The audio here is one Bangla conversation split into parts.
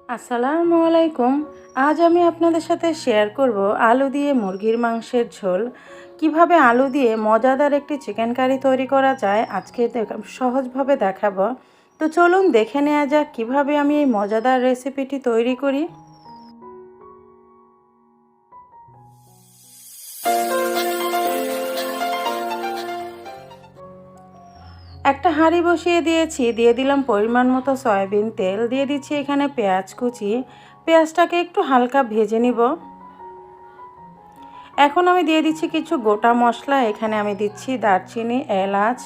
আসসালামুয়ালাইকুম। আজ আমি আপনাদের সাথে শেয়ার করব আলু দিয়ে মুরগির মাংসের ঝোল। কিভাবে আলু দিয়ে মজাদার একটি চিকেন কারি তৈরি করা যায় আজকে সহজভাবে দেখাবো। তো চলুন দেখে নেওয়া যাক কিভাবে আমি এই মজাদার রেসিপিটি তৈরি করি। একটা হাঁড়ি বসিয়ে দিয়েছি, দিয়ে দিলাম পরিমাণ মতো সয়াবিন তেল, দিয়ে দিচ্ছি এখানে পেঁয়াজ কুচি। পেঁয়াজটাকে একটু হালকা ভেজে নিব। এখন আমি দিয়ে দিচ্ছি কিছু গোটা মশলা। এখানে আমি দিচ্ছি দারচিনি, এলাচ,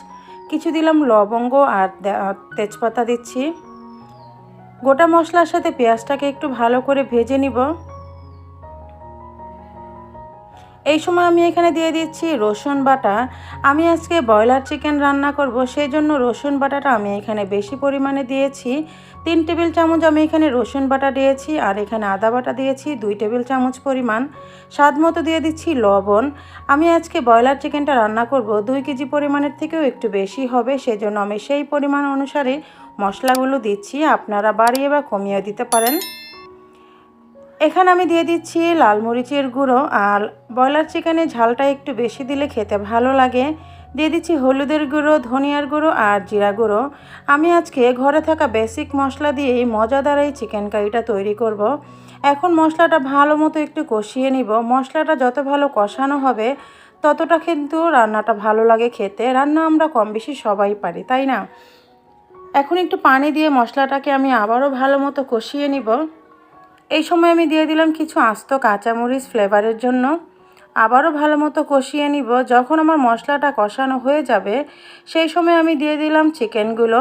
কিছু দিলাম লবঙ্গ আর তেজপাতা দিচ্ছি। গোটা মশলার সাথে পেঁয়াজটাকে একটু ভালো করে ভেজে নিব। এই সময় আমি এখানে দিয়ে দিচ্ছি রসুন বাটা। আমি আজকে ব্রয়লার চিকেন রান্না করব, সেই জন্য রসুন বাটাটা আমি এখানে বেশি পরিমাণে দিয়েছি। 3 টেবিল চামচ আমি এখানে রসুন বাটা দিয়েছি, আর এখানে আদা বাটা দিয়েছি 2 টেবিল চামচ পরিমাণ। স্বাদ মতো দিয়ে দিচ্ছি লবণ। আমি আজকে ব্রয়লার চিকেনটা রান্না করব 2 কেজি পরিমাণের থেকেও একটু বেশি হবে, সেজন্য আমি সেই পরিমাণ অনুসারে মশলাগুলো দিচ্ছি। আপনারা বাড়িয়ে বা কমিয়ে দিতে পারেন। এখানে আমি দিয়ে দিচ্ছি লাল মরিচের গুঁড়ো, আর ব্রয়লার চিকেনে ঝালটা একটু বেশি দিলে খেতে ভালো লাগে। দিয়ে দিচ্ছি হলুদের গুঁড়ো, ধনিয়ার গুঁড়ো আর জিরা গুঁড়ো। আমি আজকে ঘরে থাকা বেসিক মশলা দিয়েই মজাদার এই চিকেন কারিটা তৈরি করব। এখন মশলাটা ভালো মতো একটু কষিয়ে নিব। মশলাটা যত ভালো কষানো হবে ততটা কিন্তু রান্নাটা ভালো লাগে খেতে। রান্না আমরা কম বেশি সবাই পারি, তাই না? এখন একটু পানি দিয়ে মশলাটাকে আমি আবারও ভালো মতো কষিয়ে নিব। এই সময় আমি দিয়ে দিলাম কিছু আস্ত কাঁচামরিচ ফ্লেভারের জন্য। আবারও ভালো মতো কষিয়ে নিব। যখন আমার মশলাটা কষানো হয়ে যাবে সেই সময় আমি দিয়ে দিলাম চিকেনগুলো।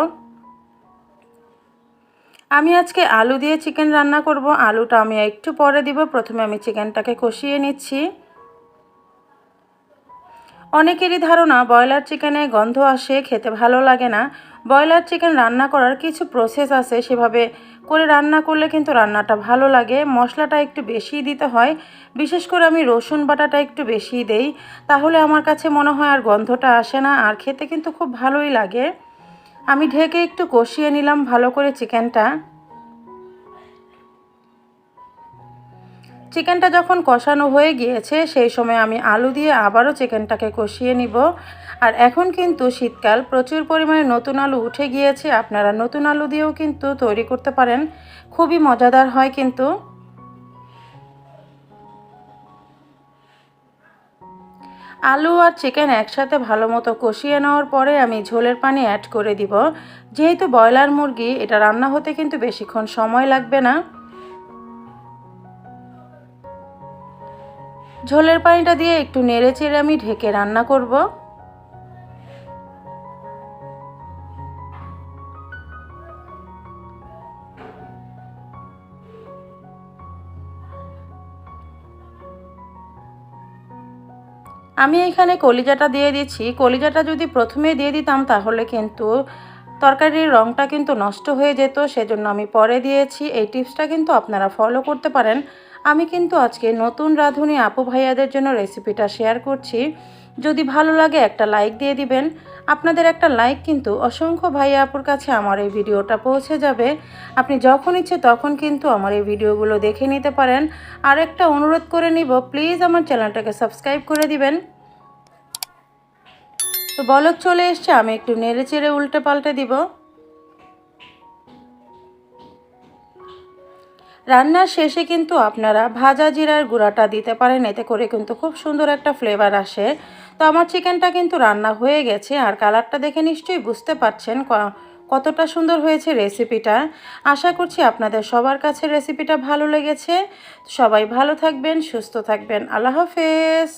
আমি আজকে আলু দিয়ে চিকেন রান্না করব। আলুটা আমি একটু পরে দিব, প্রথমে আমি চিকেনটাকে কষিয়ে নিচ্ছি। অনেকেরই ধারণা ব্রয়লার চিকেনে গন্ধ আসে, খেতে ভালো লাগে না। ব্রয়লার চিকেন রান্না করার কিছু প্রসেস আছে, সেভাবে করে রান্না করলে কিন্তু রান্নাটা ভালো লাগে। মশলাটা একটু বেশি দিতে হয়, বিশেষ করে আমি রসুন বাটাটা একটু বেশি দেই, তাহলে আমার কাছে মনে হয় আর গন্ধটা আসে না, আর খেতে কিন্তু খুব ভালোই লাগে। আমি ঢেকে একটু কষিয়ে নিলাম ভালো করে চিকেনটা। চিকেনটা যখন কষানো হয়ে গিয়েছে সেই সময় আমি আলু দিয়ে আবারও চিকেনটাকে কষিয়ে নিব। আর এখন কিন্তু শীতকাল, প্রচুর পরিমাণে নতুন আলু উঠে গিয়েছে। আপনারা নতুন আলু দিয়েও কিন্তু তৈরি করতে পারেন, খুবই মজাদার হয় কিন্তু। আলু আর চিকেন একসাথে ভালো মতো কষিয়ে নেওয়ার পরে আমি ঝোলের পানি অ্যাড করে দিব। যেহেতু ব্রয়লার মুরগি, এটা রান্না হতে কিন্তু বেশিক্ষণ সময় লাগবে না। ঝোলের পানিটা দিয়ে একটু নেড়ে চেড়ে আমি ঢেকে রান্না করব। আমি এখানে কলিজাটা দিয়ে দিচ্ছি। কলিজাটা যদি প্রথমে দিয়ে দিতাম তাহলে কিন্তু তরকারির রঙটা কিন্তু নষ্ট হয়ে যেত, সেজন্য আমি পরে দিয়েছি। এই টিপসটা কিন্তু আপনারা ফলো করতে পারেন। আমি কিন্তু আজকে নতুন রাঁধুনি আপু ভাইয়াদের জন্য রেসিপিটা শেয়ার করছি। যদি ভালো লাগে একটা লাইক দিয়ে দিবেন। আপনাদের একটা লাইক কিন্তু অসংখ্য ভাইয়া আপুর কাছে আমার এই ভিডিওটা পৌঁছে যাবে। আপনি যখন ইচ্ছে তখন কিন্তু আমার এই ভিডিওগুলো দেখে নিতে পারেন। আর একটা অনুরোধ করে নিব, প্লিজ আমার চ্যানেলটাকে সাবস্ক্রাইব করে দিবেন। তো বলক চলে এসছে, আমি একটু নেড়ে চেড়ে উল্টে পাল্টে দিব। রান্নার শেষে কিন্তু আপনারা ভাজা জিরার গুঁড়াটা দিতে পারেন, এতে করে কিন্তু খুব সুন্দর একটা ফ্লেভার আসে। তো আমার চিকেনটা কিন্তু রান্না হয়ে গেছে, আর কালারটা দেখে নিশ্চয়ই বুঝতে পারছেন কতটা সুন্দর হয়েছে রেসিপিটা। আশা করছি আপনাদের সবার কাছে রেসিপিটা ভালো লেগেছে। সবাই ভালো থাকবেন, সুস্থ থাকবেন। আল্লাহ হাফেজ।